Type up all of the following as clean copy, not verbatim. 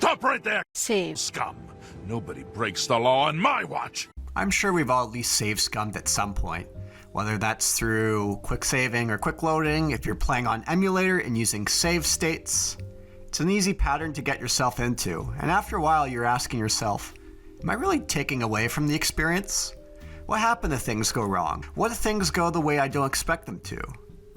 Stop right there! Save. Scum. Nobody breaks the law on my watch. I'm sure we've all at least save scummed at some point, whether that's through quick saving or quick loading. If you're playing on emulator and using save states, it's an easy pattern to get yourself into, and after a while you're asking yourself, am I really taking away from the experience? What happened if things go wrong? What if things go the way I don't expect them to?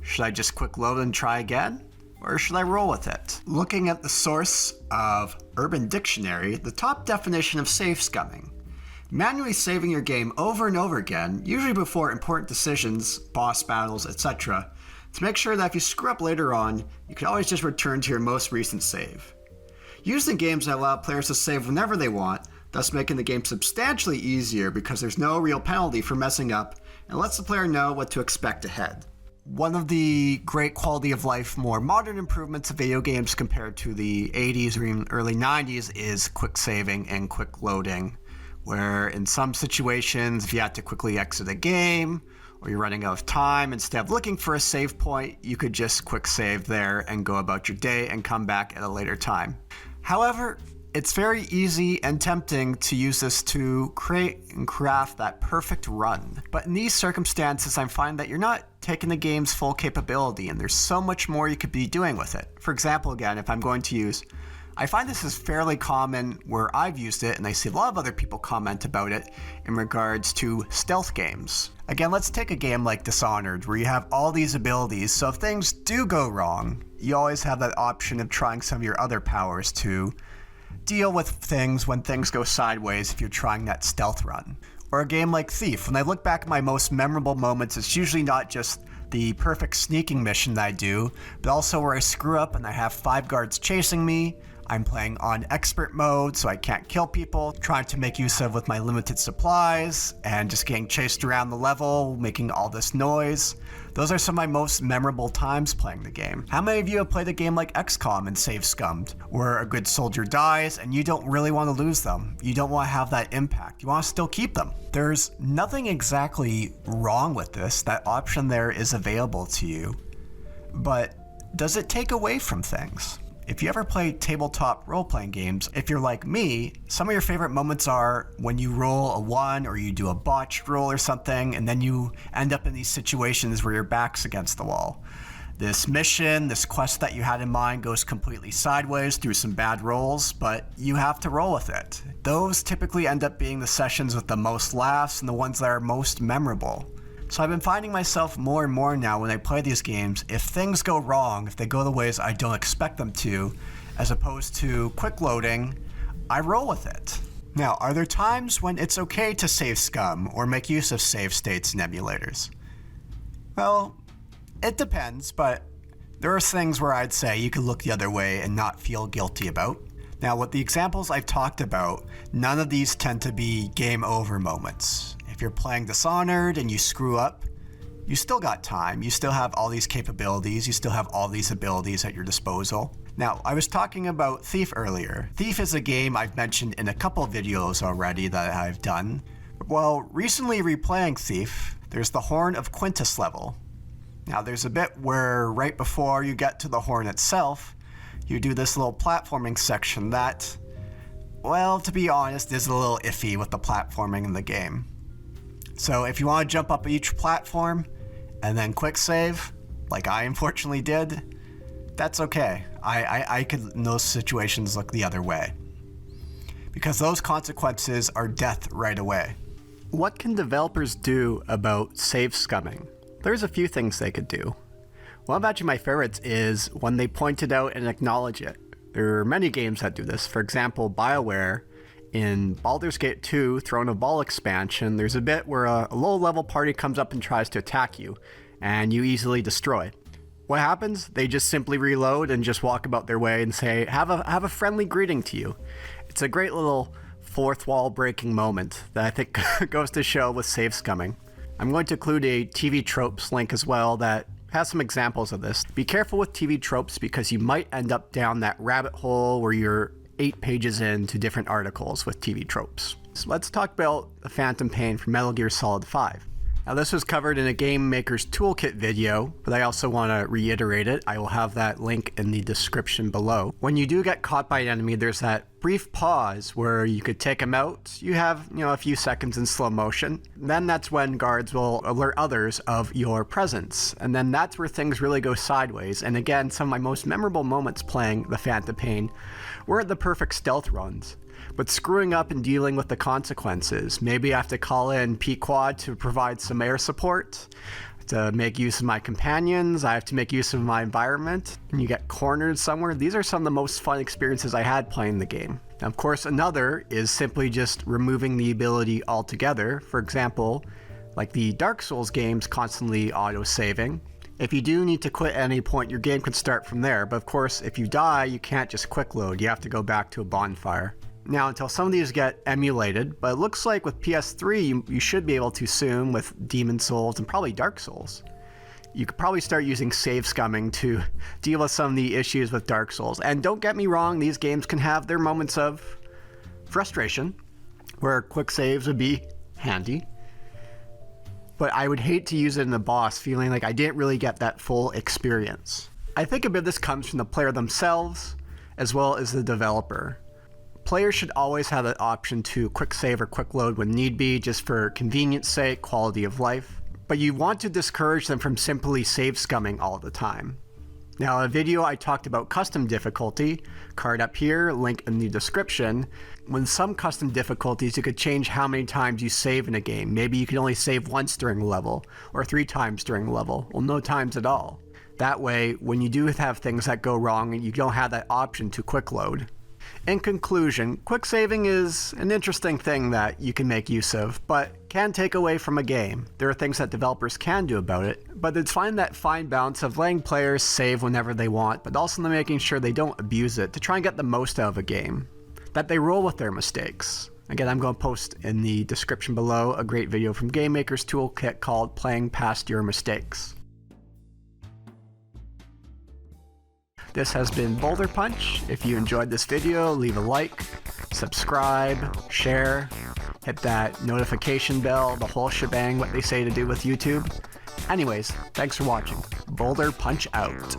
Should I just quick load and try again? Or should I roll with it? Looking at the source of Urban Dictionary, the top definition of save scumming: manually saving your game over and over again, usually before important decisions, boss battles, etc., to make sure that if you screw up later on, you can always just return to your most recent save. Used in games that allow players to save whenever they want, thus making the game substantially easier because there's no real penalty for messing up, and lets the player know what to expect ahead. One of the great quality of life, more modern improvements of video games compared to the 80s or even early 90s is quick saving and quick loading, where in some situations, if you had to quickly exit a game or you're running out of time, instead of looking for a save point, you could just quick save there and go about your day and come back at a later time. However, it's very easy and tempting to use this to create and craft that perfect run. But in these circumstances, I find that you're not taking the game's full capability, and there's so much more you could be doing with it. For example, again, if I'm going to use, I find this is fairly common where I've used it, and I see a lot of other people comment about it in regards to stealth games. Again, let's take a game like Dishonored, where you have all these abilities, so if things do go wrong, you always have that option of trying some of your other powers to deal with things when things go sideways if you're trying that stealth run. Or a game like Thief. When I look back at my most memorable moments, it's usually not just the perfect sneaking mission that I do, but also where I screw up and I have 5 guards chasing me. I'm playing on expert mode, so I can't kill people, trying to make use of with my limited supplies, and just getting chased around the level, making all this noise. Those are some of my most memorable times playing the game. How many of you have played a game like XCOM and save scummed, where a good soldier dies and you don't really want to lose them? You don't want to have that impact. You want to still keep them. There's nothing exactly wrong with this. That option there is available to you. But does it take away from things? If you ever play tabletop role-playing games, if you're like me, some of your favorite moments are when you roll a 1 or you do a botched roll or something, and then you end up in these situations where your back's against the wall. This mission, this quest that you had in mind goes completely sideways through some bad rolls, but you have to roll with it. Those typically end up being the sessions with the most laughs and the ones that are most memorable. So I've been finding myself more and more now when I play these games, if things go wrong, if they go the ways I don't expect them to, as opposed to quick loading, I roll with it. Now, are there times when it's okay to save scum or make use of save states in emulators? Well, it depends, but there are things where I'd say you could look the other way and not feel guilty about. Now, with the examples I've talked about, none of these tend to be game over moments. If you're playing Dishonored and you screw up, you still got time. You still have all these capabilities. You still have all these abilities at your disposal. Now, I was talking about Thief earlier. Thief is a game I've mentioned in a couple of videos already that I've done. Well, recently replaying Thief, there's the Horn of Quintus level. Now, there's a bit where right before you get to the horn itself, you do this little platforming section that, well, to be honest, is a little iffy with the platforming in the game. So if you want to jump up each platform and then quick save, like I unfortunately did, that's okay. I could, in those situations, look the other way. Because those consequences are death right away. What can developers do about save scumming? There's a few things they could do. One of actually my favorites is when they point it out and acknowledge it. There are many games that do this. For example, BioWare, in Baldur's Gate 2, Throne of Ball expansion, there's a bit where a low-level party comes up and tries to attack you, and you easily destroy. What happens? They just simply reload and just walk about their way and say, have a friendly greeting to you. It's a great little fourth wall breaking moment that I think goes to show with save scumming. I'm going to include a TV tropes link as well that has some examples of this. Be careful with TV tropes because you might end up down that rabbit hole where you're 8 pages into different articles with TV tropes. So let's talk about the Phantom Pain from Metal Gear Solid 5. Now this was covered in a Game Maker's Toolkit video, but I also want to reiterate it. I will have that link in the description below. When you do get caught by an enemy, there's that brief pause where you could take them out. You have, a few seconds in slow motion. Then that's when guards will alert others of your presence. And then that's where things really go sideways. And again, some of my most memorable moments playing the Phantom Pain were the perfect stealth runs. But screwing up and dealing with the consequences. Maybe I have to call in Pequod to provide some air support. To make use of my companions, I have to make use of my environment, and you get cornered somewhere. These are some of the most fun experiences I had playing the game. Now, of course, another is simply just removing the ability altogether. For example, like the Dark Souls games constantly auto-saving. If you do need to quit at any point, your game can start from there, but of course, if you die, you can't just quick load. You have to go back to a bonfire. Now, until some of these get emulated, but it looks like with PS3, you should be able to soon with Demon Souls and probably Dark Souls. You could probably start using save scumming to deal with some of the issues with Dark Souls. And don't get me wrong, these games can have their moments of frustration, where quick saves would be handy. But I would hate to use it in a boss feeling like I didn't really get that full experience. I think a bit of this comes from the player themselves, as well as the developer. Players should always have the option to quick save or quick load when need be, just for convenience sake, quality of life. But you want to discourage them from simply save scumming all the time. Now, in a video I talked about custom difficulty, card up here, link in the description. When some custom difficulties, you could change how many times you save in a game. Maybe you can only save once during a level, or 3 times during a level, or no times at all. That way, when you do have things that go wrong, you don't have that option to quick load. In conclusion, quick saving is an interesting thing that you can make use of, but can take away from a game. There are things that developers can do about it, but it's finding that fine balance of letting players save whenever they want, but also making sure they don't abuse it to try and get the most out of a game. That they roll with their mistakes. Again, I'm going to post in the description below a great video from Game Maker's Toolkit called Playing Past Your Mistakes. This has been Boulder Punch. If you enjoyed this video, leave a like, subscribe, share, hit that notification bell, the whole shebang, what they say to do with YouTube. Anyways, thanks for watching. Boulder Punch out.